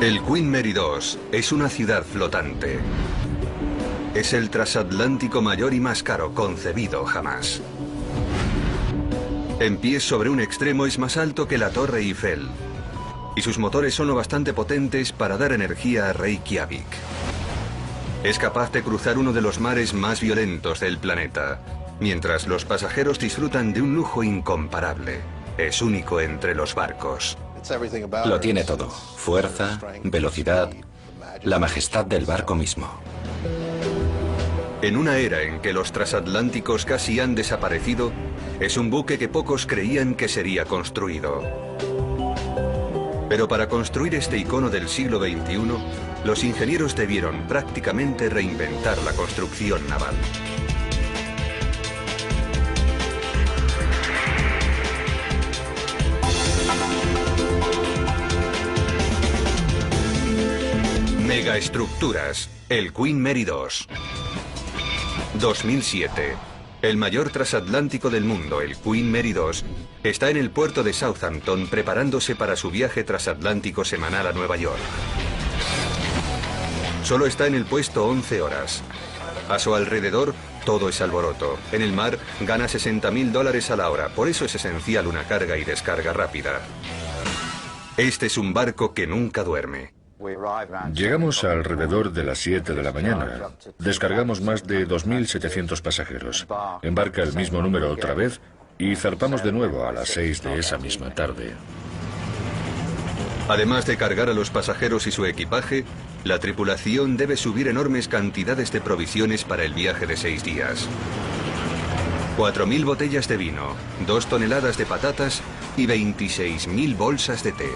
El Queen Mary 2 es una ciudad flotante. Es el transatlántico mayor y más caro concebido jamás. En pie sobre un extremo es más alto que la Torre Eiffel. Y sus motores son lo bastante potentes para dar energía a Reykjavik. Es capaz de cruzar uno de los mares más violentos del planeta, mientras los pasajeros disfrutan de un lujo incomparable. Es único entre los barcos. Lo tiene todo. Fuerza, velocidad, la majestad del barco mismo. En una era en que los transatlánticos casi han desaparecido, es un buque que pocos creían que sería construido. Pero para construir este icono del siglo XXI, los ingenieros debieron prácticamente reinventar la construcción naval. Megaestructuras, el Queen Mary 2. 2007. El mayor transatlántico del mundo, el Queen Mary 2, está en el puerto de Southampton preparándose para su viaje transatlántico semanal a Nueva York. Solo está en el puesto 11 horas. A su alrededor, todo es alboroto. En el mar, gana $60.000 a la hora, por eso es esencial una carga y descarga rápida. Este es un barco que nunca duerme. Llegamos alrededor de las 7 de la mañana. Descargamos más de 2.700 pasajeros. Embarca el mismo número otra vez y zarpamos de nuevo a las 6 de esa misma tarde. Además de cargar a los pasajeros y su equipaje, la tripulación debe subir enormes cantidades de provisiones para el viaje de 6 días. 4.000 botellas de vino, 2 toneladas de patatas y 26.000 bolsas de té.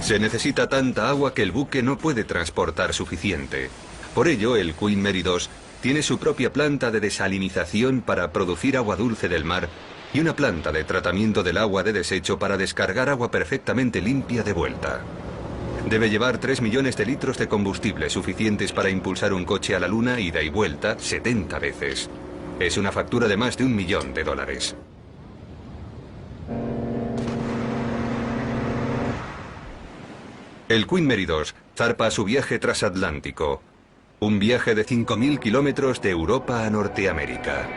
Se necesita tanta agua que el buque no puede transportar suficiente. Por ello, el Queen Mary 2 tiene su propia planta de desalinización para producir agua dulce del mar y una planta de tratamiento del agua de desecho para descargar agua perfectamente limpia de vuelta. Debe llevar 3 millones de litros de combustible suficientes para impulsar un coche a la luna ida y vuelta 70 veces. Es una factura de más de $1 millón. El Queen Mary 2 zarpa a su viaje transatlántico, un viaje de 5.000 kilómetros de Europa a Norteamérica.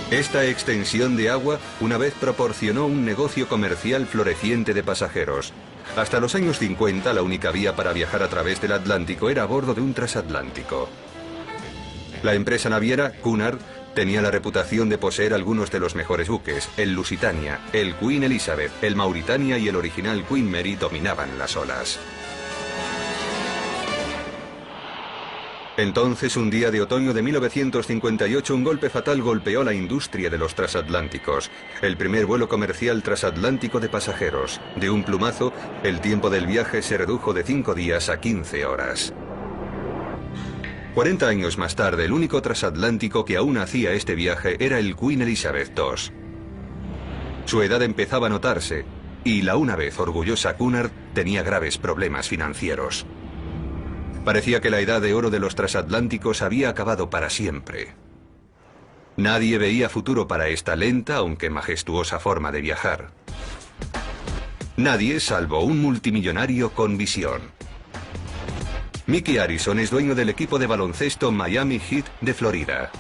Esta extensión de agua una vez proporcionó un negocio comercial floreciente de pasajeros. Hasta los años 50 la única vía para viajar a través del Atlántico era a bordo de un transatlántico. La empresa naviera Cunard tenía la reputación de poseer algunos de los mejores buques. El Lusitania, el Queen Elizabeth, el Mauritania y el original Queen Mary dominaban las olas. Entonces, un día de otoño de 1958, un golpe fatal golpeó la industria de los transatlánticos. El primer vuelo comercial transatlántico de pasajeros. De un plumazo, el tiempo del viaje se redujo de 5 días a 15 horas. 40 años más tarde, el único transatlántico que aún hacía este viaje era el Queen Elizabeth II. Su edad empezaba a notarse, y la una vez orgullosa Cunard tenía graves problemas financieros. Parecía que la edad de oro de los transatlánticos había acabado para siempre. Nadie veía futuro para esta lenta, aunque majestuosa forma de viajar. Nadie salvo un multimillonario con visión. Mickey Arison es dueño del equipo de baloncesto Miami Heat de Florida.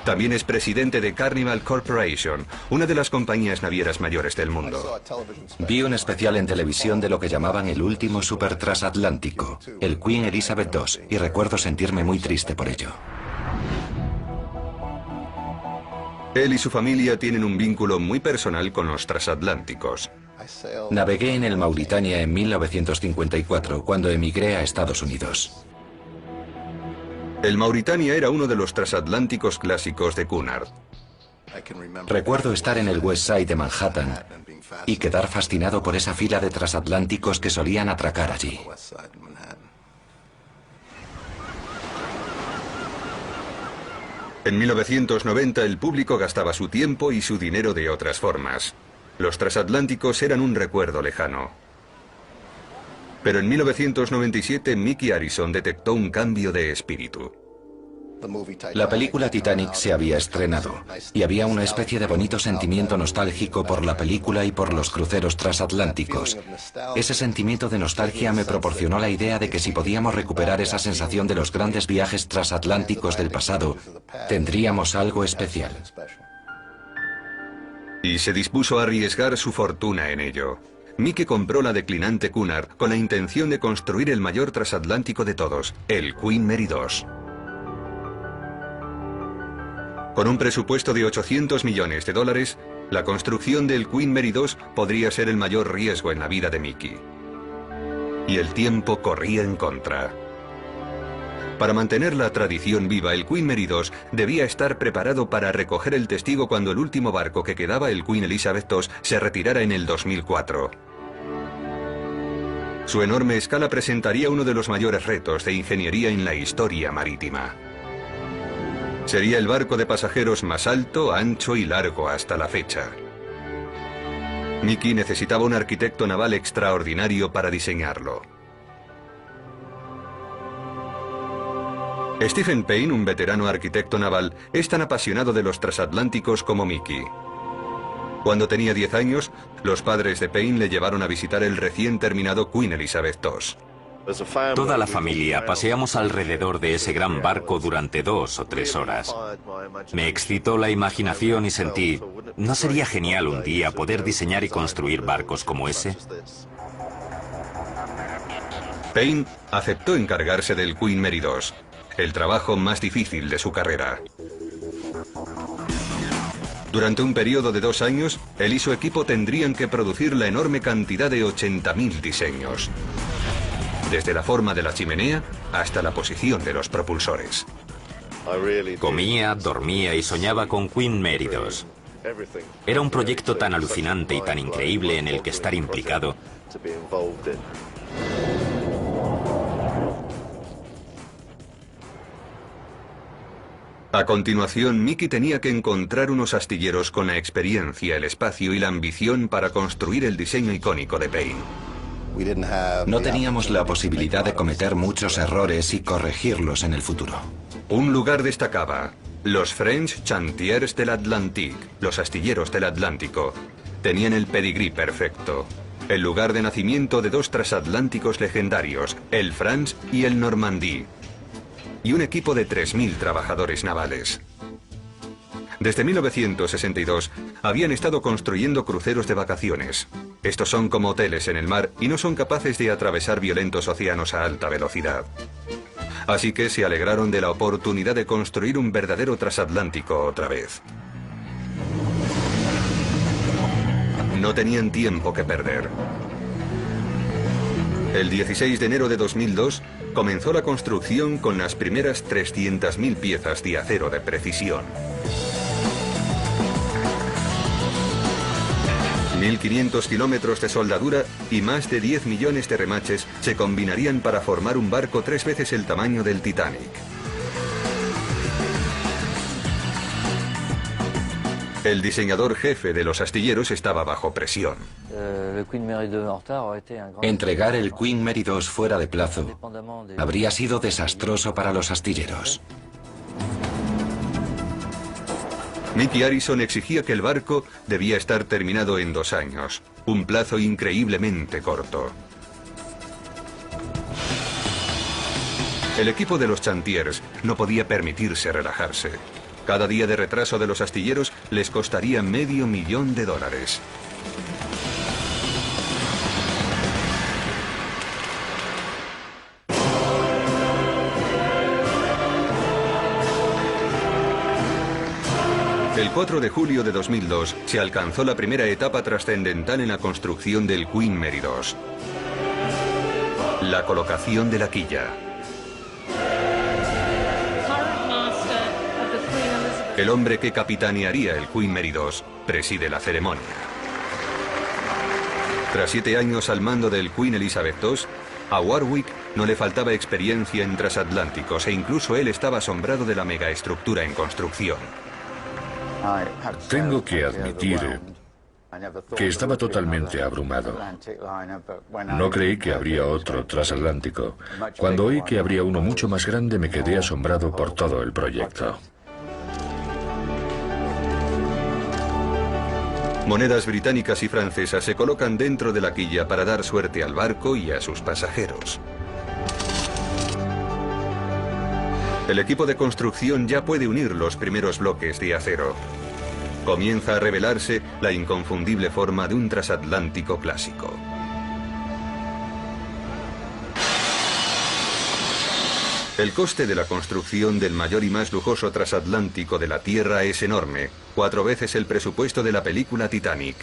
También es presidente de Carnival Corporation, una de las compañías navieras mayores del mundo. Vi un especial en televisión de lo que llamaban el último supertransatlántico, el Queen Elizabeth II, y recuerdo sentirme muy triste por ello. Él y su familia tienen un vínculo muy personal con los transatlánticos. Navegué en el Mauritania en 1954, cuando emigré a Estados Unidos. El Mauritania era uno de los transatlánticos clásicos de Cunard. Recuerdo estar en el West Side de Manhattan y quedar fascinado por esa fila de transatlánticos que solían atracar allí. En 1990 el público gastaba su tiempo y su dinero de otras formas. Los transatlánticos eran un recuerdo lejano. Pero en 1997 Mickey Arison detectó un cambio de espíritu. La película Titanic se había estrenado y había una especie de bonito sentimiento nostálgico por la película y por los cruceros transatlánticos. Ese sentimiento de nostalgia me proporcionó la idea de que si podíamos recuperar esa sensación de los grandes viajes transatlánticos del pasado, tendríamos algo especial. Y se dispuso a arriesgar su fortuna en ello. Mickey compró la declinante Cunard con la intención de construir el mayor transatlántico de todos, el Queen Mary II. Con un presupuesto de $800 millones, la construcción del Queen Mary II podría ser el mayor riesgo en la vida de Mickey. Y el tiempo corría en contra. Para mantener la tradición viva, el Queen Mary II debía estar preparado para recoger el testigo cuando el último barco que quedaba, el Queen Elizabeth II, se retirara en el 2004. Su enorme escala presentaría uno de los mayores retos de ingeniería en la historia marítima. Sería el barco de pasajeros más alto, ancho y largo hasta la fecha. Mickey necesitaba un arquitecto naval extraordinario para diseñarlo. Stephen Payne, un veterano arquitecto naval, es tan apasionado de los transatlánticos como Mickey. Cuando tenía 10 años, los padres de Payne le llevaron a visitar el recién terminado Queen Elizabeth II. Toda la familia paseamos alrededor de ese gran barco durante 2 o 3 horas. Me excitó la imaginación y sentí, ¿no sería genial un día poder diseñar y construir barcos como ese? Payne aceptó encargarse del Queen Mary II, el trabajo más difícil de su carrera. Durante un periodo de 2 años, él y su equipo tendrían que producir la enorme cantidad de 80.000 diseños. Desde la forma de la chimenea hasta la posición de los propulsores. Comía, dormía y soñaba con Queen Mary II. Era un proyecto tan alucinante y tan increíble en el que estar implicado. A continuación, Mickey tenía que encontrar unos astilleros con la experiencia, el espacio y la ambición para construir el diseño icónico de Payne. No teníamos la posibilidad de cometer muchos errores y corregirlos en el futuro. Un lugar destacaba: los French Chantiers de l'Atlantique, los astilleros del Atlántico. Tenían el pedigrí perfecto. El lugar de nacimiento de 2 transatlánticos legendarios, el France y el Normandie. Y un equipo de 3.000 trabajadores navales. Desde 1962 habían estado construyendo cruceros de vacaciones. Estos son como hoteles en el mar y no son capaces de atravesar violentos océanos a alta velocidad. Así que se alegraron de la oportunidad de construir un verdadero transatlántico otra vez. No tenían tiempo que perder. El 16 de enero de 2002 comenzó la construcción con las primeras 300.000 piezas de acero de precisión. 1.500 kilómetros de soldadura y más de 10 millones de remaches se combinarían para formar un barco 3 veces el tamaño del Titanic. El diseñador jefe de los astilleros estaba bajo presión. Entregar el Queen Mary II fuera de plazo habría sido desastroso para los astilleros. Mickey Harrison exigía que el barco debía estar terminado en 2 años, un plazo increíblemente corto. El equipo de los Chantiers no podía permitirse relajarse. Cada día de retraso de los astilleros les costaría $500,000. El 4 de julio de 2002 se alcanzó la primera etapa trascendental en la construcción del Queen Mary II. La colocación de la quilla. El hombre que capitanearía el Queen Mary II preside la ceremonia. Tras 7 años al mando del Queen Elizabeth II, a Warwick no le faltaba experiencia en transatlánticos e incluso él estaba asombrado de la megaestructura en construcción. Tengo que admitir que estaba totalmente abrumado. No creí que habría otro transatlántico. Cuando oí que habría uno mucho más grande, me quedé asombrado por todo el proyecto. Monedas británicas y francesas se colocan dentro de la quilla para dar suerte al barco y a sus pasajeros. El equipo de construcción ya puede unir los primeros bloques de acero. Comienza a revelarse la inconfundible forma de un transatlántico clásico. El coste de la construcción del mayor y más lujoso transatlántico de la Tierra es enorme, 4 veces el presupuesto de la película Titanic.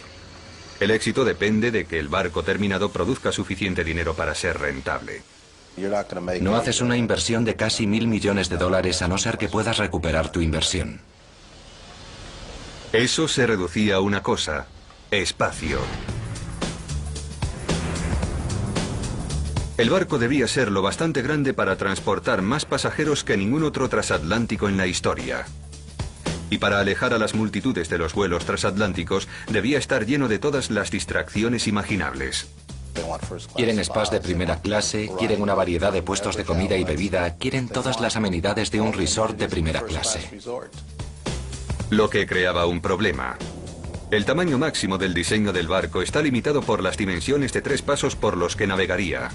El éxito depende de que el barco terminado produzca suficiente dinero para ser rentable. No haces una inversión de casi $1.000 millones a no ser que puedas recuperar tu inversión. Eso se reducía a una cosa: espacio. El barco debía ser lo bastante grande para transportar más pasajeros que ningún otro transatlántico en la historia. Y para alejar a las multitudes de los vuelos transatlánticos, debía estar lleno de todas las distracciones imaginables. Quieren spas de primera clase, quieren una variedad de puestos de comida y bebida, quieren todas las amenidades de un resort de primera clase. Lo que creaba un problema. El tamaño máximo del diseño del barco está limitado por las dimensiones de 3 pasos por los que navegaría.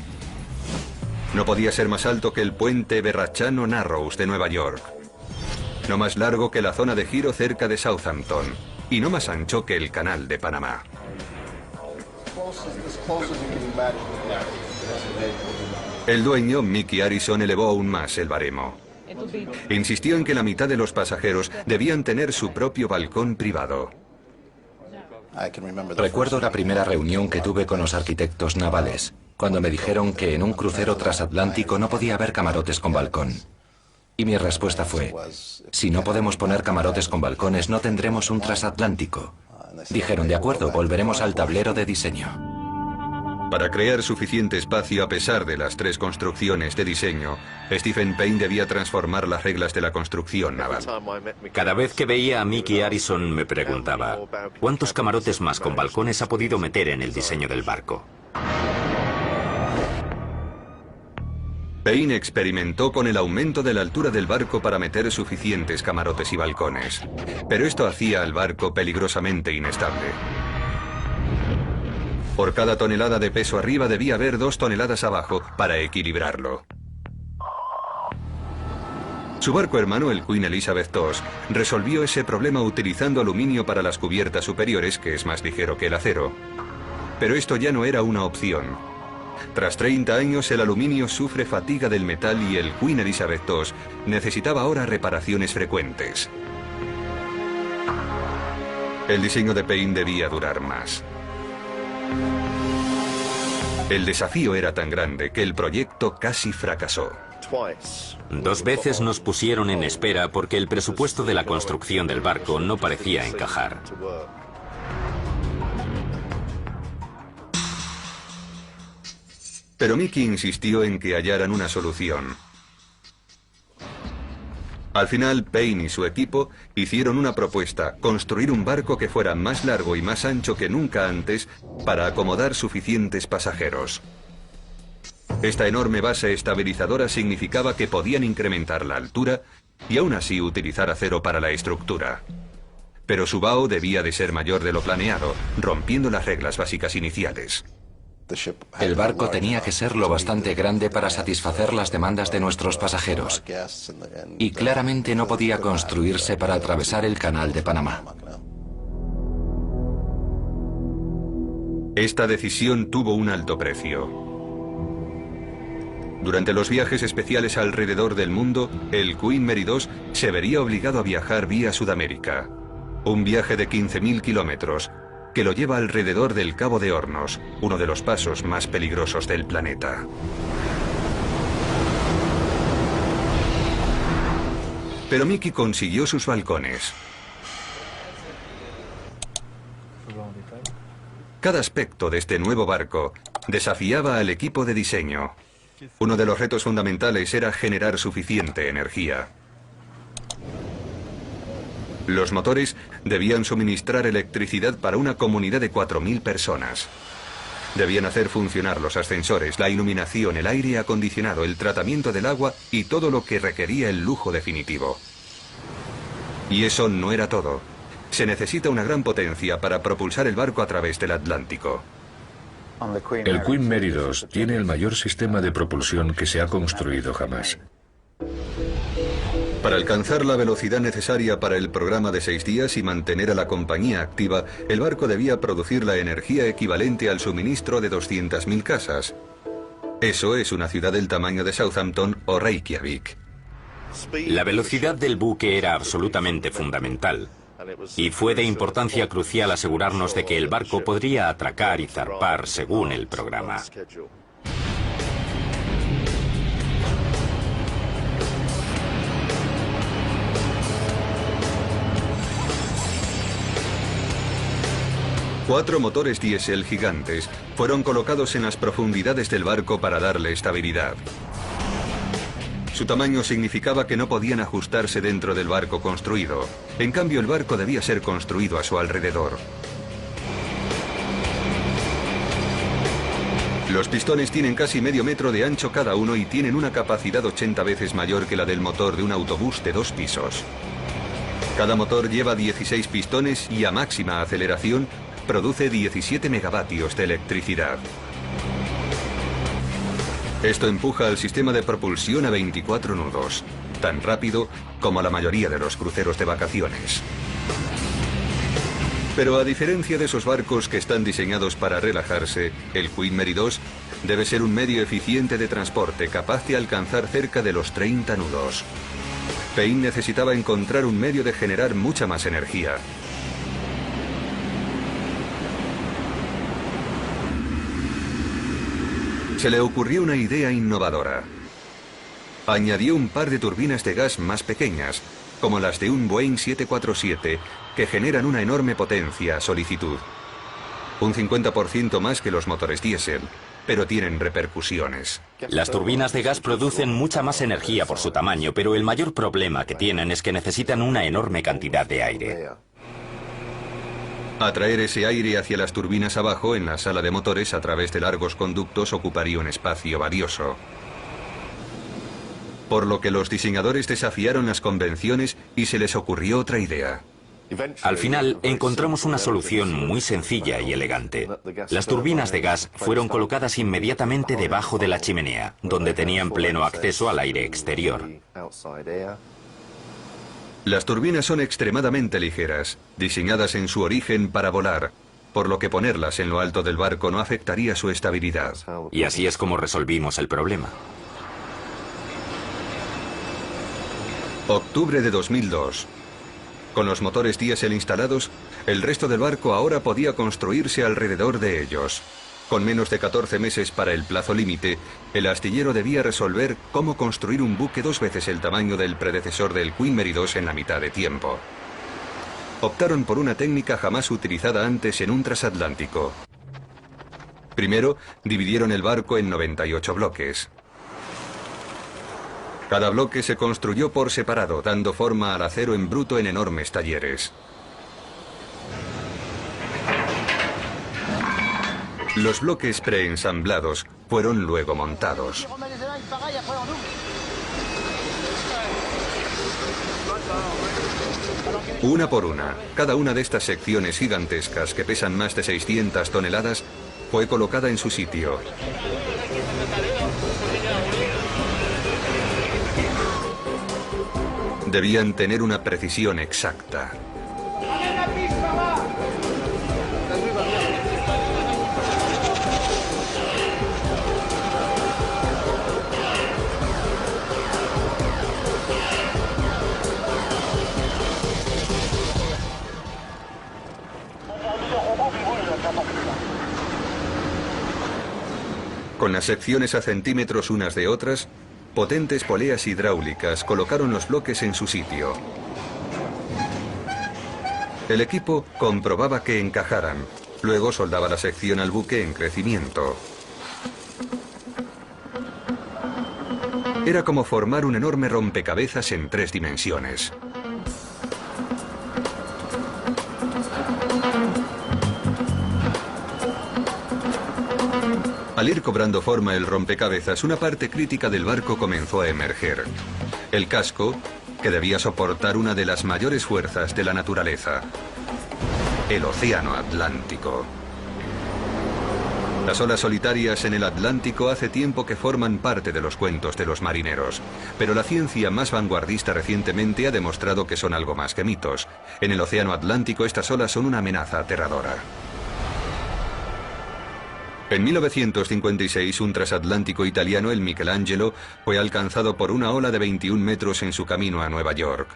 No podía ser más alto que el puente Verrazzano Narrows de Nueva York. No más largo que la zona de giro cerca de Southampton. Y no más ancho que el Canal de Panamá. El dueño, Mickey Harrison, elevó aún más el baremo. Insistió en que la mitad de los pasajeros debían tener su propio balcón privado. Recuerdo la primera reunión que tuve con los arquitectos navales, cuando me dijeron que en un crucero transatlántico no podía haber camarotes con balcón. Y mi respuesta fue: si no podemos poner camarotes con balcones, no tendremos un transatlántico. Dijeron: de acuerdo, volveremos al tablero de diseño. Para crear suficiente espacio a pesar de las 3 construcciones de diseño, Stephen Payne debía transformar las reglas de la construcción naval. Cada vez que veía a Mickey Harrison me preguntaba: ¿cuántos camarotes más con balcones ha podido meter en el diseño del barco? Payne experimentó con el aumento de la altura del barco para meter suficientes camarotes y balcones. Pero esto hacía al barco peligrosamente inestable. Por cada tonelada de peso arriba debía haber 2 toneladas abajo para equilibrarlo. Su barco hermano, el Queen Elizabeth II, resolvió ese problema utilizando aluminio para las cubiertas superiores, que es más ligero que el acero. Pero esto ya no era una opción. Tras 30 años, el aluminio sufre fatiga del metal y el Queen Elizabeth II necesitaba ahora reparaciones frecuentes. El diseño de Payne debía durar más. El desafío era tan grande que el proyecto casi fracasó. 2 veces nos pusieron en espera porque el presupuesto de la construcción del barco no parecía encajar. Pero Mickey insistió en que hallaran una solución. Al final, Payne y su equipo hicieron una propuesta: construir un barco que fuera más largo y más ancho que nunca antes para acomodar suficientes pasajeros. Esta enorme base estabilizadora significaba que podían incrementar la altura y aún así utilizar acero para la estructura. Pero su bow debía de ser mayor de lo planeado, rompiendo las reglas básicas iniciales. El barco tenía que ser lo bastante grande para satisfacer las demandas de nuestros pasajeros. Y claramente no podía construirse para atravesar el Canal de Panamá. Esta decisión tuvo un alto precio. Durante los viajes especiales alrededor del mundo, el Queen Mary II se vería obligado a viajar vía Sudamérica. Un viaje de 15.000 kilómetros que lo lleva alrededor del Cabo de Hornos, uno de los pasos más peligrosos del planeta. Pero Mickey consiguió sus balcones. Cada aspecto de este nuevo barco desafiaba al equipo de diseño. Uno de los retos fundamentales era generar suficiente energía. Los motores debían suministrar electricidad para una comunidad de 4.000 personas. Debían hacer funcionar los ascensores, la iluminación, el aire acondicionado, el tratamiento del agua y todo lo que requería el lujo definitivo. Y eso no era todo. Se necesita una gran potencia para propulsar el barco a través del Atlántico. El Queen Mary 2 tiene el mayor sistema de propulsión que se ha construido jamás. Para alcanzar la velocidad necesaria para el programa de 6 días y mantener a la compañía activa, el barco debía producir la energía equivalente al suministro de 200.000 casas. Eso es una ciudad del tamaño de Southampton o Reykjavik. La velocidad del buque era absolutamente fundamental. Y fue de importancia crucial asegurarnos de que el barco podría atracar y zarpar según el programa. Cuatro motores diésel gigantes fueron colocados en las profundidades del barco para darle estabilidad. Su tamaño significaba que no podían ajustarse dentro del barco construido. En cambio, el barco debía ser construido a su alrededor. Los pistones tienen casi medio metro de ancho cada uno y tienen una capacidad 80 veces mayor que la del motor de un autobús de 2 pisos. Cada motor lleva 16 pistones y a máxima aceleración produce 17 megavatios de electricidad. Esto empuja al sistema de propulsión a 24 nudos, tan rápido como la mayoría de los cruceros de vacaciones. Pero a diferencia de esos barcos que están diseñados para relajarse, el Queen Mary 2 debe ser un medio eficiente de transporte capaz de alcanzar cerca de los 30 nudos. Payne necesitaba encontrar un medio de generar mucha más energía. Se le ocurrió una idea innovadora. Añadió un par de turbinas de gas más pequeñas, como las de un Boeing 747, que generan una enorme potencia a solicitud. Un 50% más que los motores diésel, pero tienen repercusiones. Las turbinas de gas producen mucha más energía por su tamaño, pero el mayor problema que tienen es que necesitan una enorme cantidad de aire. Atraer ese aire hacia las turbinas abajo en la sala de motores a través de largos conductos ocuparía un espacio valioso. Por lo que los diseñadores desafiaron las convenciones y se les ocurrió otra idea. Al final encontramos una solución muy sencilla y elegante. Las turbinas de gas fueron colocadas inmediatamente debajo de la chimenea, donde tenían pleno acceso al aire exterior. Las turbinas son extremadamente ligeras, diseñadas en su origen para volar, por lo que ponerlas en lo alto del barco no afectaría su estabilidad. Y así es como resolvimos el problema. Octubre de 2002. Con los motores diésel instalados, el resto del barco ahora podía construirse alrededor de ellos. Con menos de 14 meses para el plazo límite, el astillero debía resolver cómo construir un buque 2 veces el tamaño del predecesor del Queen Mary 2 en la mitad de tiempo. Optaron por una técnica jamás utilizada antes en un transatlántico. Primero, dividieron el barco en 98 bloques. Cada bloque se construyó por separado, dando forma al acero en bruto en enormes talleres. Los bloques preensamblados fueron luego montados. Una por una, cada una de estas secciones gigantescas que pesan más de 600 toneladas fue colocada en su sitio. Debían tener una precisión exacta. Con las secciones a centímetros unas de otras, potentes poleas hidráulicas colocaron los bloques en su sitio. El equipo comprobaba que encajaran, luego soldaba la sección al buque en crecimiento. Era como formar un enorme rompecabezas en 3 dimensiones. Al ir cobrando forma el rompecabezas, una parte crítica del barco comenzó a emerger. El casco, que debía soportar una de las mayores fuerzas de la naturaleza. El Océano Atlántico. Las olas solitarias en el Atlántico hace tiempo que forman parte de los cuentos de los marineros, pero la ciencia más vanguardista recientemente ha demostrado que son algo más que mitos. En el Océano Atlántico estas olas son una amenaza aterradora. En 1956, un transatlántico italiano, el Michelangelo, fue alcanzado por una ola de 21 metros en su camino a Nueva York.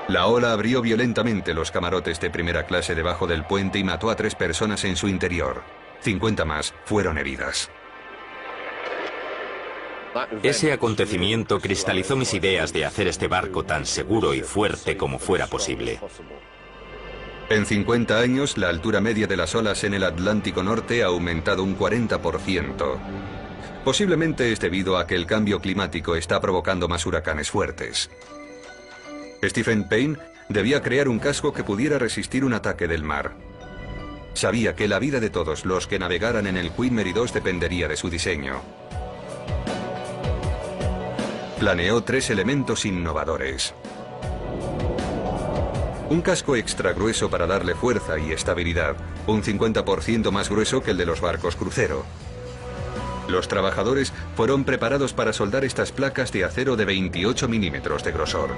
La ola abrió violentamente los camarotes de primera clase debajo del puente y mató a 3 personas en su interior. 50 más fueron heridas. Ese acontecimiento cristalizó mis ideas de hacer este barco tan seguro y fuerte como fuera posible. En 50 años, la altura media de las olas en el Atlántico Norte ha aumentado un 40%. Posiblemente es debido a que el cambio climático está provocando más huracanes fuertes. Stephen Payne debía crear un casco que pudiera resistir un ataque del mar. Sabía que la vida de todos los que navegaran en el Queen Mary 2 dependería de su diseño. Planeó 3 elementos innovadores. Un casco extra grueso para darle fuerza y estabilidad, un 50% más grueso que el de los barcos crucero. Los trabajadores fueron preparados para soldar estas placas de acero de 28 milímetros de grosor.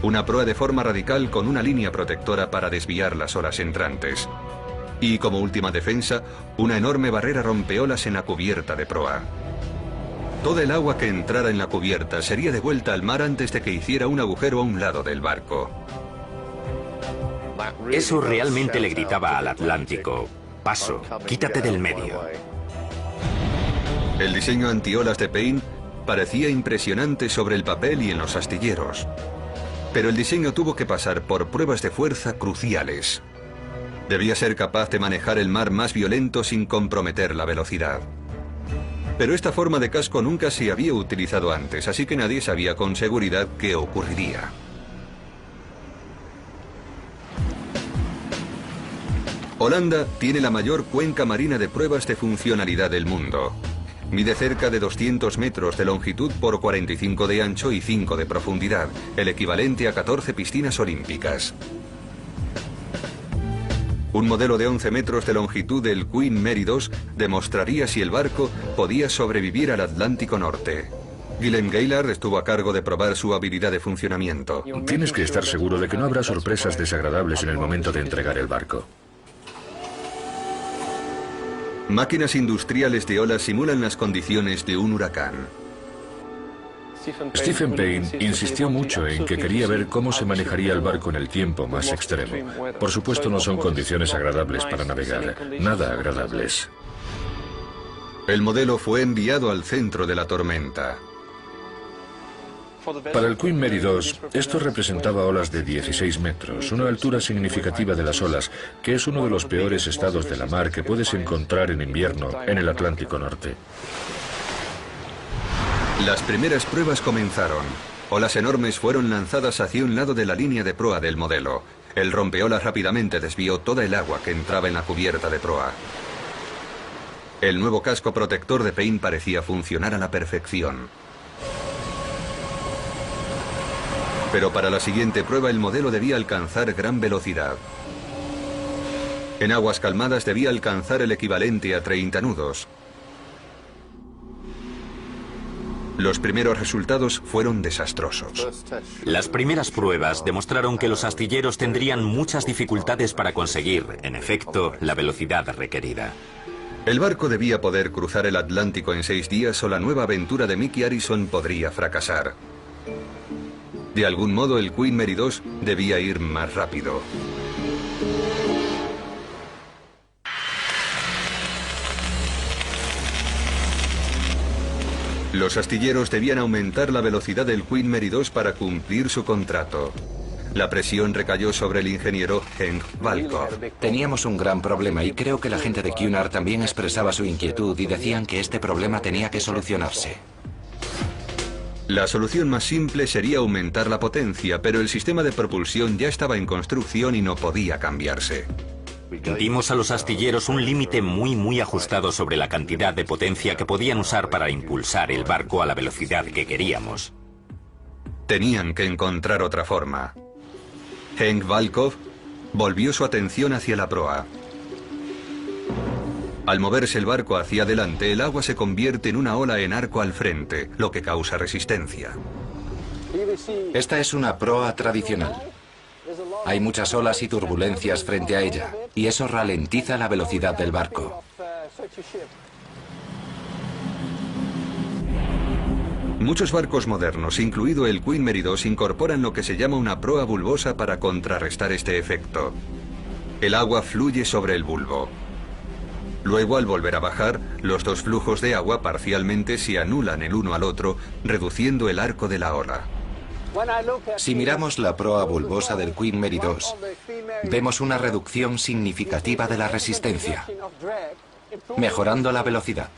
Una proa de forma radical con una línea protectora para desviar las olas entrantes. Y como última defensa, una enorme barrera rompeolas en la cubierta de proa. Toda el agua que entrara en la cubierta sería devuelta al mar antes de que hiciera un agujero a un lado del barco. Eso realmente le gritaba al Atlántico: paso, quítate del medio. El diseño antiolas de Payne parecía impresionante sobre el papel y en los astilleros. Pero el diseño tuvo que pasar por pruebas de fuerza cruciales. Debía ser capaz de manejar el mar más violento sin comprometer la velocidad. Pero esta forma de casco nunca se había utilizado antes, así que nadie sabía con seguridad qué ocurriría. Holanda tiene la mayor cuenca marina de pruebas de funcionalidad del mundo. Mide cerca de 200 metros de longitud por 45 de ancho y 5 de profundidad, el equivalente a 14 piscinas olímpicas. Un modelo de 11 metros de longitud del Queen Mary 2 demostraría si el barco podía sobrevivir al Atlántico Norte. Guillem Gaillard estuvo a cargo de probar su habilidad de funcionamiento. Tienes que estar seguro de que no habrá sorpresas desagradables en el momento de entregar el barco. Máquinas industriales de olas simulan las condiciones de un huracán. Stephen Payne insistió mucho en que quería ver cómo se manejaría el barco en el tiempo más extremo. Por supuesto, no son condiciones agradables para navegar, nada agradables. El modelo fue enviado al centro de la tormenta. Para el Queen Mary 2, esto representaba olas de 16 metros, una altura significativa de las olas, que es uno de los peores estados de la mar que puedes encontrar en invierno en el Atlántico Norte. Las primeras pruebas comenzaron. Olas enormes fueron lanzadas hacia un lado de la línea de proa del modelo. El rompeolas rápidamente desvió toda el agua que entraba en la cubierta de proa. El nuevo casco protector de Payne parecía funcionar a la perfección. Pero para la siguiente prueba el modelo debía alcanzar gran velocidad. En aguas calmadas debía alcanzar el equivalente a 30 nudos. Los primeros resultados fueron desastrosos. Las primeras pruebas demostraron que los astilleros tendrían muchas dificultades para conseguir, en efecto, la velocidad requerida. El barco debía poder cruzar el Atlántico en 6 días o la nueva aventura de Mickey Harrison podría fracasar. De algún modo el Queen Mary 2 debía ir más rápido. Los astilleros debían aumentar la velocidad del Queen Mary 2 para cumplir su contrato. La presión recayó sobre el ingeniero Henk Valkov. Teníamos un gran problema y creo que la gente de Cunard también expresaba su inquietud y decían que este problema tenía que solucionarse. La solución más simple sería aumentar la potencia, pero el sistema de propulsión ya estaba en construcción y no podía cambiarse. Dimos a los astilleros un límite muy ajustado sobre la cantidad de potencia que podían usar para impulsar el barco a la velocidad que queríamos. Tenían que encontrar otra forma. Henk Valkov volvió su atención hacia la proa. Al moverse el barco hacia adelante, el agua se convierte en una ola en arco al frente, lo que causa resistencia. Esta es una proa tradicional. Hay muchas olas y turbulencias frente a ella, y eso ralentiza la velocidad del barco. Muchos barcos modernos, incluido el Queen Mary 2, incorporan lo que se llama una proa bulbosa para contrarrestar este efecto. El agua fluye sobre el bulbo. Luego, al volver a bajar, los dos flujos de agua parcialmente se anulan el uno al otro, reduciendo el arco de la ola. Si miramos la proa bulbosa del Queen Mary 2, vemos una reducción significativa de la resistencia, mejorando la velocidad.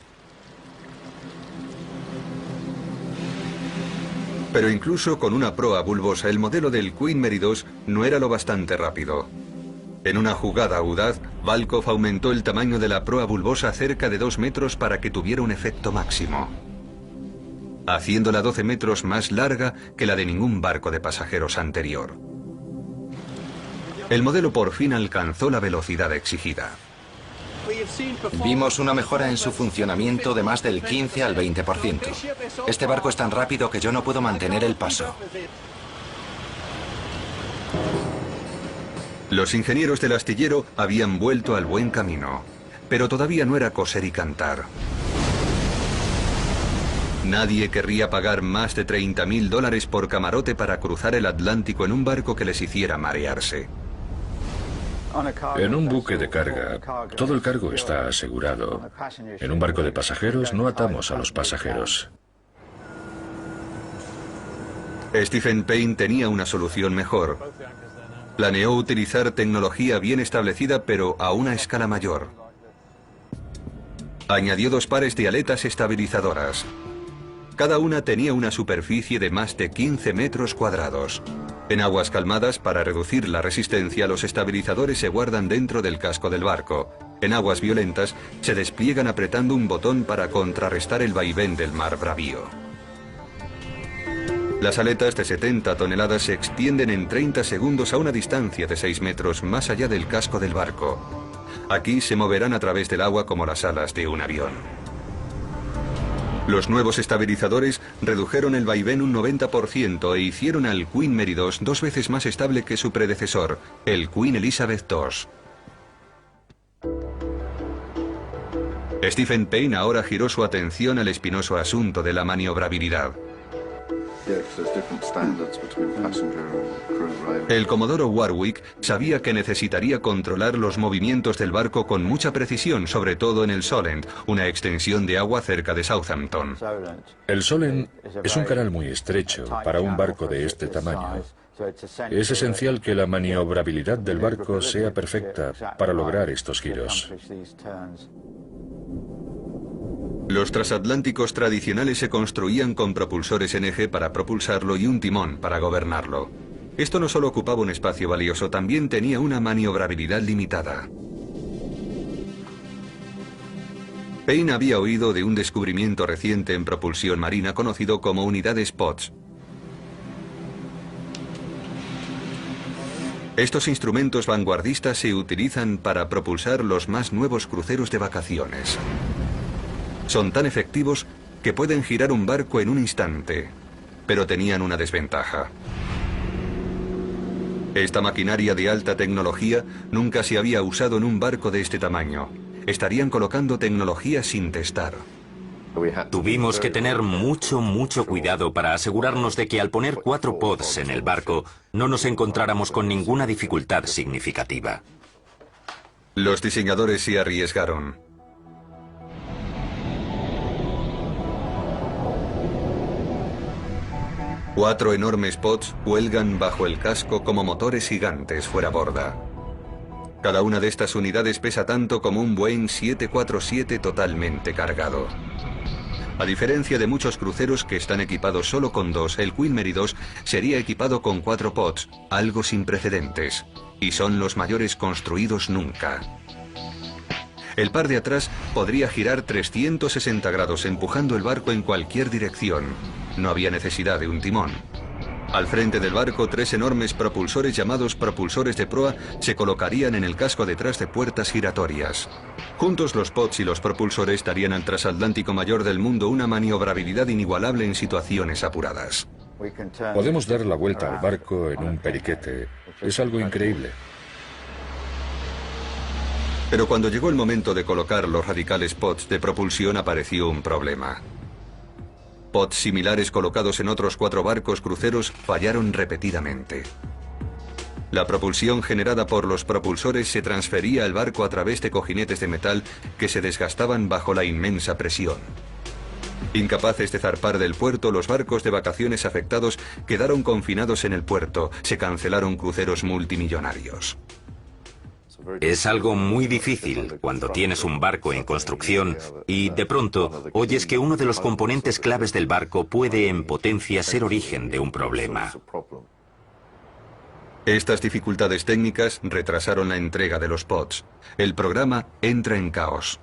Pero incluso con una proa bulbosa, el modelo del Queen Mary 2 no era lo bastante rápido. En una jugada audaz, Valkov aumentó el tamaño de la proa bulbosa a cerca de 2 metros para que tuviera un efecto máximo, haciéndola 12 metros más larga que la de ningún barco de pasajeros anterior. El modelo por fin alcanzó la velocidad exigida. Vimos una mejora en su funcionamiento de más del 15 al 20%. Este barco es tan rápido que yo no puedo mantener el paso. Los ingenieros del astillero habían vuelto al buen camino, pero todavía no era coser y cantar. Nadie querría pagar más de $30.000 por camarote para cruzar el Atlántico en un barco que les hiciera marearse. En un buque de carga, todo el cargo está asegurado. En un barco de pasajeros no atamos a los pasajeros. Stephen Payne tenía una solución mejor. Planeó utilizar tecnología bien establecida, pero a una escala mayor. Añadió 2 pares de aletas estabilizadoras. Cada una tenía una superficie de más de 15 metros cuadrados. En aguas calmadas, para reducir la resistencia, los estabilizadores se guardan dentro del casco del barco. En aguas violentas, se despliegan apretando un botón para contrarrestar el vaivén del mar bravío. Las aletas de 70 toneladas se extienden en 30 segundos a una distancia de 6 metros más allá del casco del barco. Aquí se moverán a través del agua como las alas de un avión. Los nuevos estabilizadores redujeron el vaivén un 90% e hicieron al Queen Mary 2 2 veces más estable que su predecesor, el Queen Elizabeth II. Stephen Payne ahora giró su atención al espinoso asunto de la maniobrabilidad. El comodoro Warwick sabía que necesitaría controlar los movimientos del barco con mucha precisión, sobre todo en el Solent, una extensión de agua cerca de Southampton. El Solent es un canal muy estrecho para un barco de este tamaño. Es esencial que la maniobrabilidad del barco sea perfecta para lograr estos giros. Los transatlánticos tradicionales se construían con propulsores en eje para propulsarlo y un timón para gobernarlo. Esto no solo ocupaba un espacio valioso, también tenía una maniobrabilidad limitada. Payne había oído de un descubrimiento reciente en propulsión marina conocido como unidades Potts. Estos instrumentos vanguardistas se utilizan para propulsar los más nuevos cruceros de vacaciones. Son tan efectivos que pueden girar un barco en un instante, pero tenían una desventaja. Esta maquinaria de alta tecnología nunca se había usado en un barco de este tamaño. Estarían colocando tecnología sin testar. Tuvimos que tener mucho cuidado para asegurarnos de que al poner 4 pods en el barco no nos encontráramos con ninguna dificultad significativa. Los diseñadores se arriesgaron. Cuatro enormes pods cuelgan bajo el casco como motores gigantes fuera borda. Cada una de estas unidades pesa tanto como un Boeing 747 totalmente cargado. A diferencia de muchos cruceros que están equipados solo con 2, el Queen Mary 2 sería equipado con 4 pods, algo sin precedentes. y son los mayores construidos nunca. El par de atrás podría girar 360 grados empujando el barco en cualquier dirección. No había necesidad de un timón. Al frente del barco, 3 enormes propulsores llamados propulsores de proa se colocarían en el casco detrás de puertas giratorias. Juntos los pods y los propulsores darían al transatlántico mayor del mundo una maniobrabilidad inigualable en situaciones apuradas. Podemos dar la vuelta al barco en un periquete. Es algo increíble. Pero cuando llegó el momento de colocar los radicales pods de propulsión apareció un problema. Pods similares colocados en otros 4 barcos cruceros fallaron repetidamente. La propulsión generada por los propulsores se transfería al barco a través de cojinetes de metal que se desgastaban bajo la inmensa presión. Incapaces de zarpar del puerto, los barcos de vacaciones afectados quedaron confinados en el puerto. Se cancelaron cruceros multimillonarios. Es algo muy difícil cuando tienes un barco en construcción y de pronto oyes que uno de los componentes claves del barco puede en potencia ser origen de un problema. Estas dificultades técnicas retrasaron la entrega de los pods. El programa entra en caos.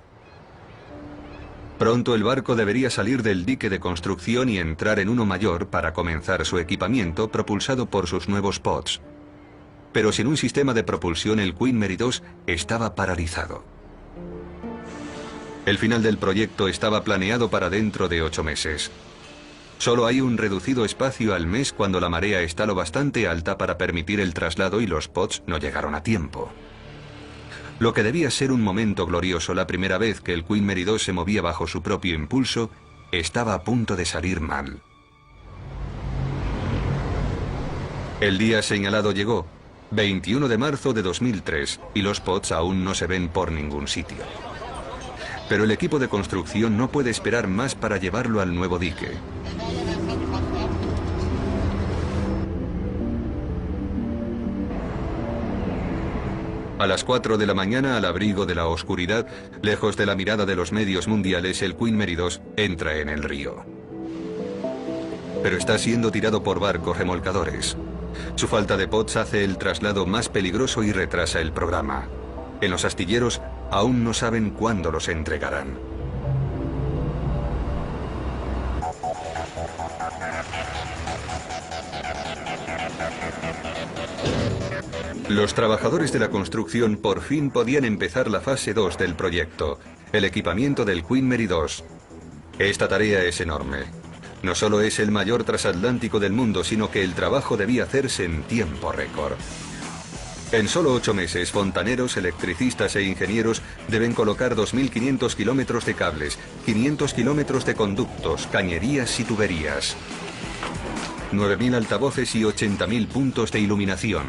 Pronto el barco debería salir del dique de construcción y entrar en uno mayor para comenzar su equipamiento propulsado por sus nuevos pods. Pero sin un sistema de propulsión, el Queen Mary 2 estaba paralizado. El final del proyecto estaba planeado para dentro de 8 meses. Solo hay un reducido espacio al mes cuando la marea está lo bastante alta para permitir el traslado y los pods no llegaron a tiempo. Lo que debía ser un momento glorioso, la primera vez que el Queen Mary 2 se movía bajo su propio impulso, estaba a punto de salir mal. El día señalado llegó, 21 de marzo de 2003, y los pods aún no se ven por ningún sitio. Pero el equipo de construcción no puede esperar más para llevarlo al nuevo dique. A las 4 de la mañana, al abrigo de la oscuridad, lejos de la mirada de los medios mundiales, el Queen Mary 2 entra en el río. Pero está siendo tirado por barcos remolcadores. Su falta de pods hace el traslado más peligroso y retrasa el programa. En los astilleros aún no saben cuándo los entregarán. Los trabajadores de la construcción por fin podían empezar la fase 2 del proyecto, el equipamiento del Queen Mary 2. Esta tarea es enorme. No solo es el mayor transatlántico del mundo, sino que el trabajo debía hacerse en tiempo récord. En solo 8 meses, fontaneros, electricistas e ingenieros deben colocar 2.500 kilómetros de cables, 500 kilómetros de conductos, cañerías y tuberías, 9.000 altavoces y 80.000 puntos de iluminación.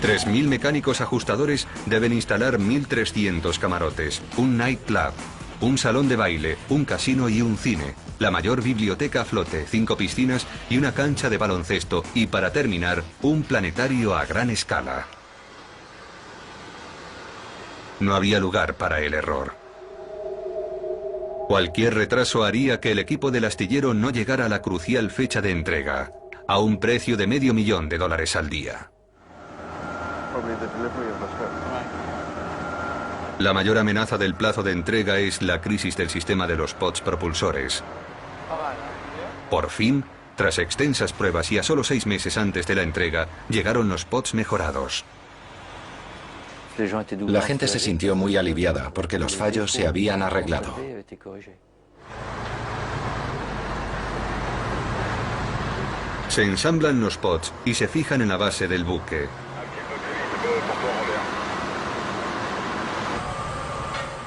$3.000 mecánicos ajustadores deben instalar 1.300 camarotes, un nightclub, un salón de baile, un casino y un cine, la mayor biblioteca a flote, 5 piscinas y una cancha de baloncesto y, para terminar, un planetario a gran escala. No había lugar para el error. Cualquier retraso haría que el equipo del astillero no llegara a la crucial fecha de entrega, a un precio de $500,000 al día. La mayor amenaza del plazo de entrega es la crisis del sistema de los pods propulsores. Por fin, tras extensas pruebas y a solo 6 meses antes de la entrega, llegaron los pods mejorados. La gente se sintió muy aliviada porque los fallos se habían arreglado. Se ensamblan los pods y se fijan en la base del buque.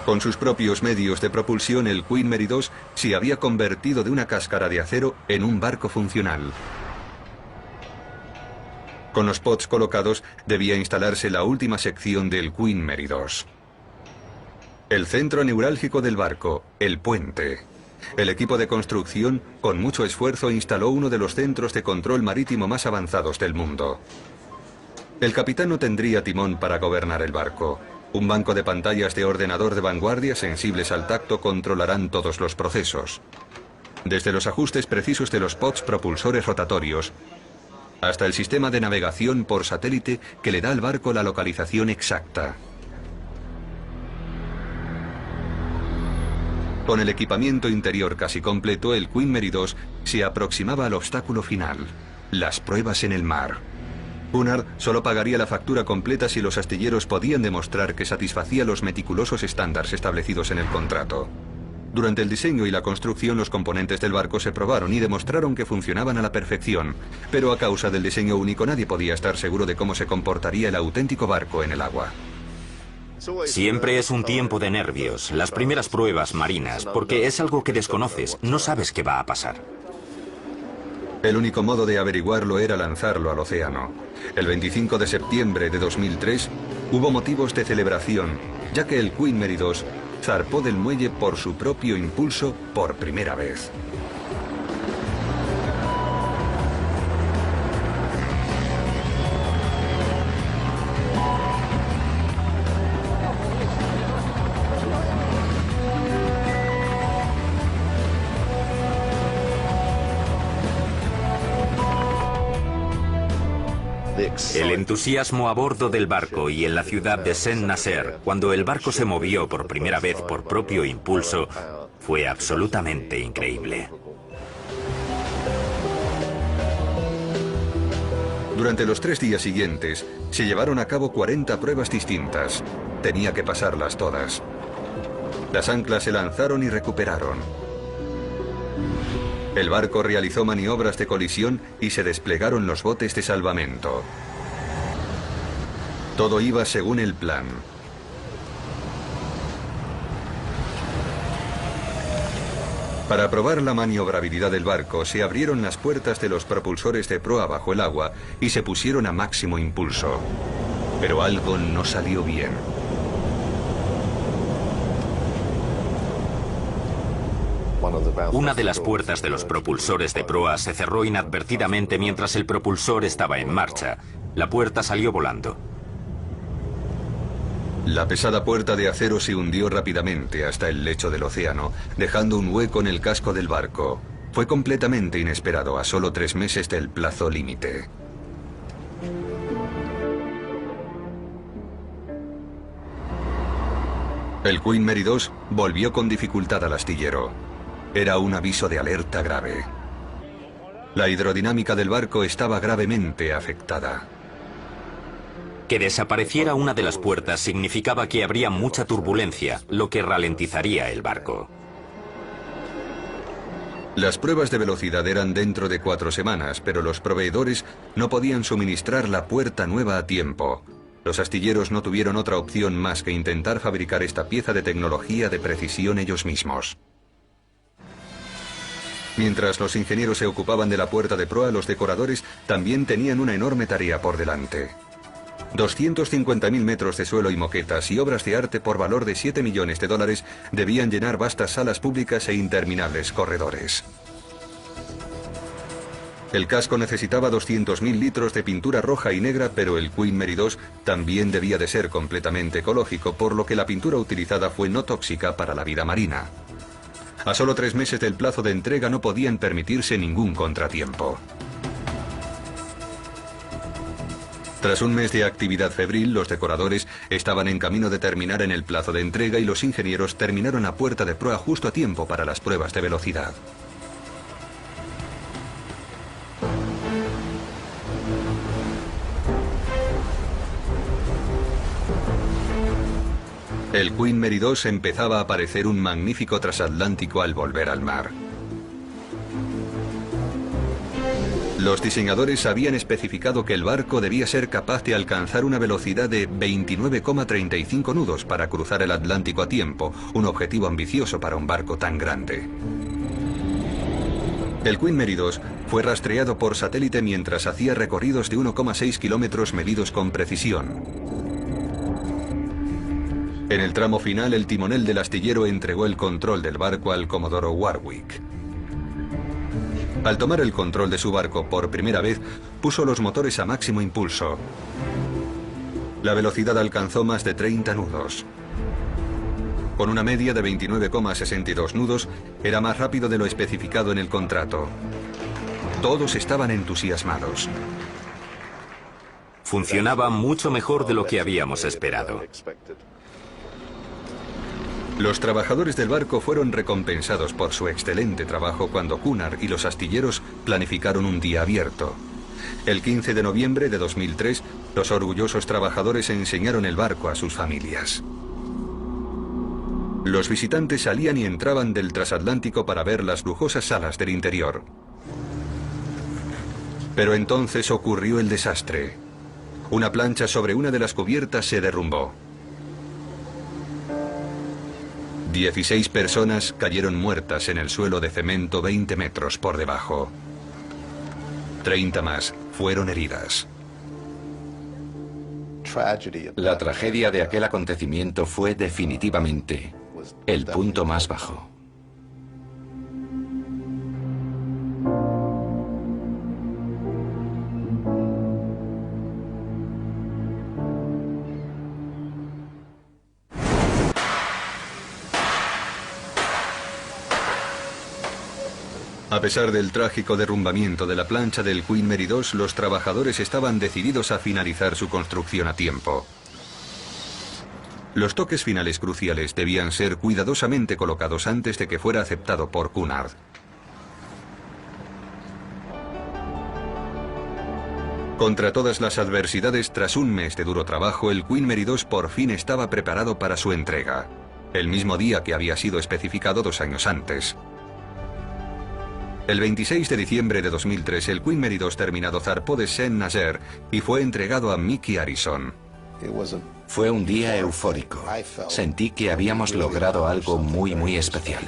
Con sus propios medios de propulsión, el Queen Mary 2 se había convertido de una cáscara de acero en un barco funcional. Con los pods colocados, debía instalarse la última sección del Queen Mary 2. El centro neurálgico del barco, el puente. El equipo de construcción, con mucho esfuerzo, instaló uno de los centros de control marítimo más avanzados del mundo. El capitán no tendría timón para gobernar el barco. Un banco de pantallas de ordenador de vanguardia sensibles al tacto controlarán todos los procesos. Desde los ajustes precisos de los pods propulsores rotatorios hasta el sistema de navegación por satélite que le da al barco la localización exacta. Con el equipamiento interior casi completo, el Queen Mary 2 se aproximaba al obstáculo final, las pruebas en el mar. Cunard solo pagaría la factura completa si los astilleros podían demostrar que satisfacía los meticulosos estándares establecidos en el contrato. Durante el diseño y la construcción, los componentes del barco se probaron y demostraron que funcionaban a la perfección, pero a causa del diseño único nadie podía estar seguro de cómo se comportaría el auténtico barco en el agua. Siempre es un tiempo de nervios, las primeras pruebas marinas, porque es algo que desconoces, no sabes qué va a pasar. El único modo de averiguarlo era lanzarlo al océano. El 25 de septiembre de 2003 hubo motivos de celebración, ya que el Queen Mary 2 zarpó del muelle por su propio impulso por primera vez. El entusiasmo a bordo del barco y en la ciudad de Saint-Nazaire, cuando el barco se movió por primera vez por propio impulso, fue absolutamente increíble. Durante los 3 días siguientes, se llevaron a cabo 40 pruebas distintas. Tenía que pasarlas todas. Las anclas se lanzaron y recuperaron. El barco realizó maniobras de colisión y se desplegaron los botes de salvamento. Todo iba según el plan. Para probar la maniobrabilidad del barco, se abrieron las puertas de los propulsores de proa bajo el agua y se pusieron a máximo impulso. Pero algo no salió bien. Una de las puertas de los propulsores de proa se cerró inadvertidamente mientras el propulsor estaba en marcha. La puerta salió volando. La pesada puerta de acero se hundió rápidamente hasta el lecho del océano, dejando un hueco en el casco del barco. Fue completamente inesperado a solo 3 meses del plazo límite. El Queen Mary 2 volvió con dificultad al astillero. Era un aviso de alerta grave. La hidrodinámica del barco estaba gravemente afectada. Que desapareciera una de las puertas significaba que habría mucha turbulencia, lo que ralentizaría el barco. Las pruebas de velocidad eran dentro de 4 semanas, pero los proveedores no podían suministrar la puerta nueva a tiempo. Los astilleros no tuvieron otra opción más que intentar fabricar esta pieza de tecnología de precisión ellos mismos. Mientras los ingenieros se ocupaban de la puerta de proa, los decoradores también tenían una enorme tarea por delante. 250.000 metros de suelo y moquetas y obras de arte por valor de $7 millones debían llenar vastas salas públicas e interminables corredores. El casco necesitaba 200.000 litros de pintura roja y negra, pero el Queen Mary 2 también debía de ser completamente ecológico, por lo que la pintura utilizada fue no tóxica para la vida marina. A solo 3 meses del plazo de entrega no podían permitirse ningún contratiempo. Tras un mes de actividad febril, los decoradores estaban en camino de terminar en el plazo de entrega y los ingenieros terminaron la puerta de proa justo a tiempo para las pruebas de velocidad. El Queen Mary 2 empezaba a parecer un magnífico transatlántico al volver al mar. Los diseñadores habían especificado que el barco debía ser capaz de alcanzar una velocidad de 29,35 nudos para cruzar el Atlántico a tiempo, un objetivo ambicioso para un barco tan grande. El Queen Mary 2 fue rastreado por satélite mientras hacía recorridos de 1,6 kilómetros medidos con precisión. En el tramo final, el timonel del astillero entregó el control del barco al comodoro Warwick. Al tomar el control de su barco por primera vez, puso los motores a máximo impulso. La velocidad alcanzó más de 30 nudos. Con una media de 29,62 nudos, era más rápido de lo especificado en el contrato. Todos estaban entusiasmados. Funcionaba mucho mejor de lo que habíamos esperado. Los trabajadores del barco fueron recompensados por su excelente trabajo cuando Cunard y los astilleros planificaron un día abierto. El 15 de noviembre de 2003, los orgullosos trabajadores enseñaron el barco a sus familias. Los visitantes salían y entraban del transatlántico para ver las lujosas salas del interior. Pero entonces ocurrió el desastre. Una plancha sobre una de las cubiertas se derrumbó. 16 personas cayeron muertas en el suelo de cemento 20 metros por debajo. 30 más fueron heridas. La tragedia de aquel acontecimiento fue definitivamente el punto más bajo. A pesar del trágico derrumbamiento de la plancha del Queen Mary II, los trabajadores estaban decididos a finalizar su construcción a tiempo. Los toques finales cruciales debían ser cuidadosamente colocados antes de que fuera aceptado por Cunard. Contra todas las adversidades, tras un mes de duro trabajo, el Queen Mary II por fin estaba preparado para su entrega, el mismo día que había sido especificado 2 años antes. El 26 de diciembre de 2003, el Queen Mary II terminado zarpó de Saint-Nazaire y fue entregado a Mickey Harrison. Fue un día eufórico. Sentí que habíamos logrado algo muy especial.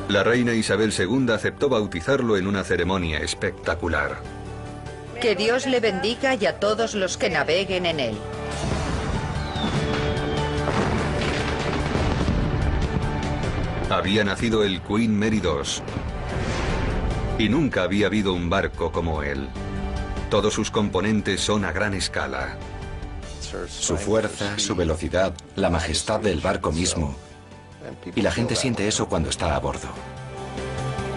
La reina Isabel II aceptó bautizarlo en una ceremonia espectacular. Que Dios le bendiga y a todos los que naveguen en él. Había nacido el Queen Mary II. Y nunca había habido un barco como él. Todos sus componentes son a gran escala. Su fuerza, su velocidad, la majestad del barco mismo. Y la gente siente eso cuando está a bordo.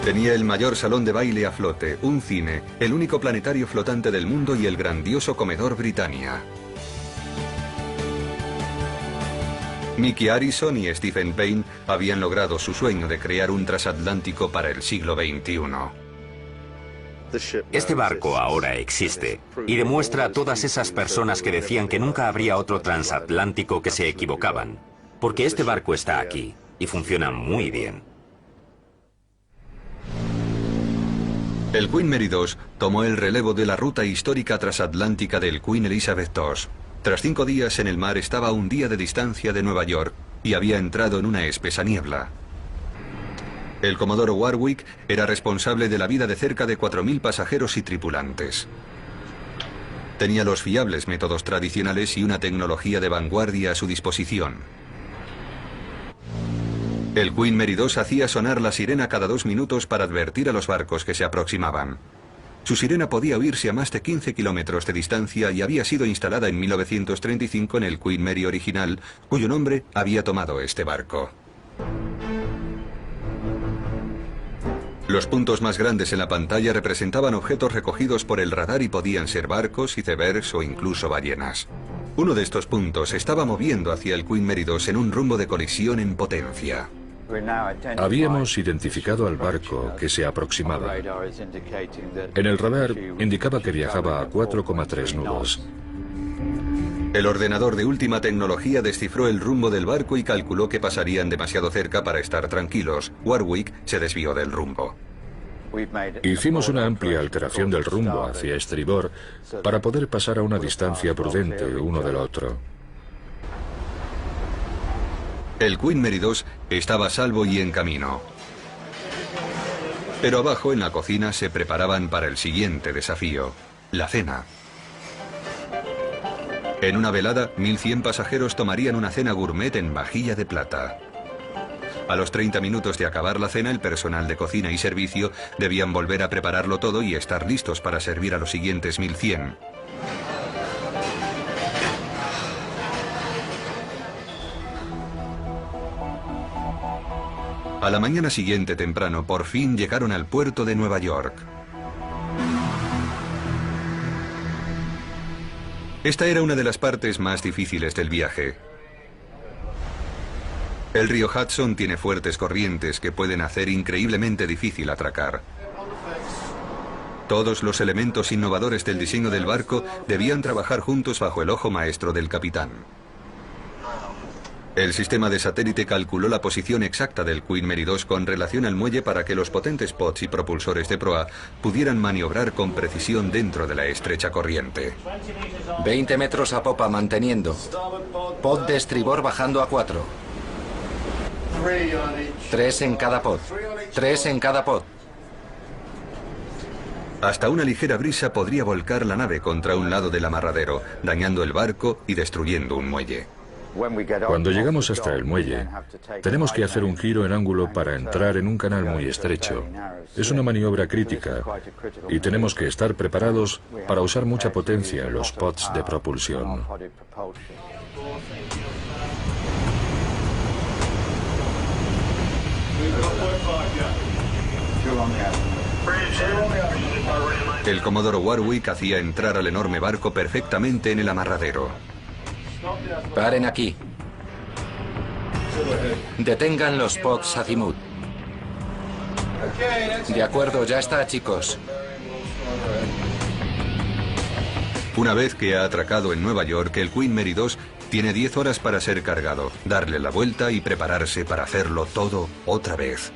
Tenía el mayor salón de baile a flote, un cine, el único planetario flotante del mundo y el grandioso comedor Britannia. Mickey Harrison y Stephen Payne habían logrado su sueño de crear un transatlántico para el siglo XXI. Este barco ahora existe y demuestra a todas esas personas que decían que nunca habría otro transatlántico que se equivocaban, porque este barco está aquí y funciona muy bien. El Queen Mary II tomó el relevo de la ruta histórica transatlántica del Queen Elizabeth II. Tras 5 días en el mar estaba a un día de distancia de Nueva York y había entrado en una espesa niebla. El comodoro Warwick era responsable de la vida de cerca de 4.000 pasajeros y tripulantes. Tenía los fiables métodos tradicionales y una tecnología de vanguardia a su disposición. El Queen Mary II hacía sonar la sirena cada 2 minutos para advertir a los barcos que se aproximaban. Su sirena podía oírse a más de 15 kilómetros de distancia y había sido instalada en 1935 en el Queen Mary original, cuyo nombre había tomado este barco. Los puntos más grandes en la pantalla representaban objetos recogidos por el radar y podían ser barcos, icebergs o incluso ballenas. Uno de estos puntos estaba moviendo hacia el Queen Mary II en un rumbo de colisión en potencia. Habíamos identificado al barco que se aproximaba. En el radar indicaba que viajaba a 4,3 nudos. El ordenador de última tecnología descifró el rumbo del barco y calculó que pasarían demasiado cerca para estar tranquilos. Warwick se desvió del rumbo. Hicimos una amplia alteración del rumbo hacia estribor para poder pasar a una distancia prudente uno del otro. El Queen Mary II estaba a salvo y en camino. Pero abajo, en la cocina, se preparaban para el siguiente desafío, la cena. En una velada, 1.100 pasajeros tomarían una cena gourmet en vajilla de plata. A los 30 minutos de acabar la cena, el personal de cocina y servicio debían volver a prepararlo todo y estar listos para servir a los siguientes 1.100. A la mañana siguiente temprano, por fin llegaron al puerto de Nueva York. Esta era una de las partes más difíciles del viaje. El río Hudson tiene fuertes corrientes que pueden hacer increíblemente difícil atracar. Todos los elementos innovadores del diseño del barco debían trabajar juntos bajo el ojo maestro del capitán. El sistema de satélite calculó la posición exacta del Queen Mary 2 con relación al muelle para que los potentes pods y propulsores de proa pudieran maniobrar con precisión dentro de la estrecha corriente. 20 metros a popa manteniendo. Pod de estribor bajando a 4. 3 en cada pod. 3 en cada pod. Hasta una ligera brisa podría volcar la nave contra un lado del amarradero, dañando el barco y destruyendo un muelle. Cuando llegamos hasta el muelle, tenemos que hacer un giro en ángulo para entrar en un canal muy estrecho. Es una maniobra crítica y tenemos que estar preparados para usar mucha potencia en los pods de propulsión. El Comodoro Warwick hacía entrar al enorme barco perfectamente en el amarradero. Paren aquí. Detengan los pods azimut. De acuerdo, ya está, chicos. Una vez que ha atracado en Nueva York, el Queen Mary 2 tiene 10 horas para ser cargado, darle la vuelta y prepararse para hacerlo todo otra vez.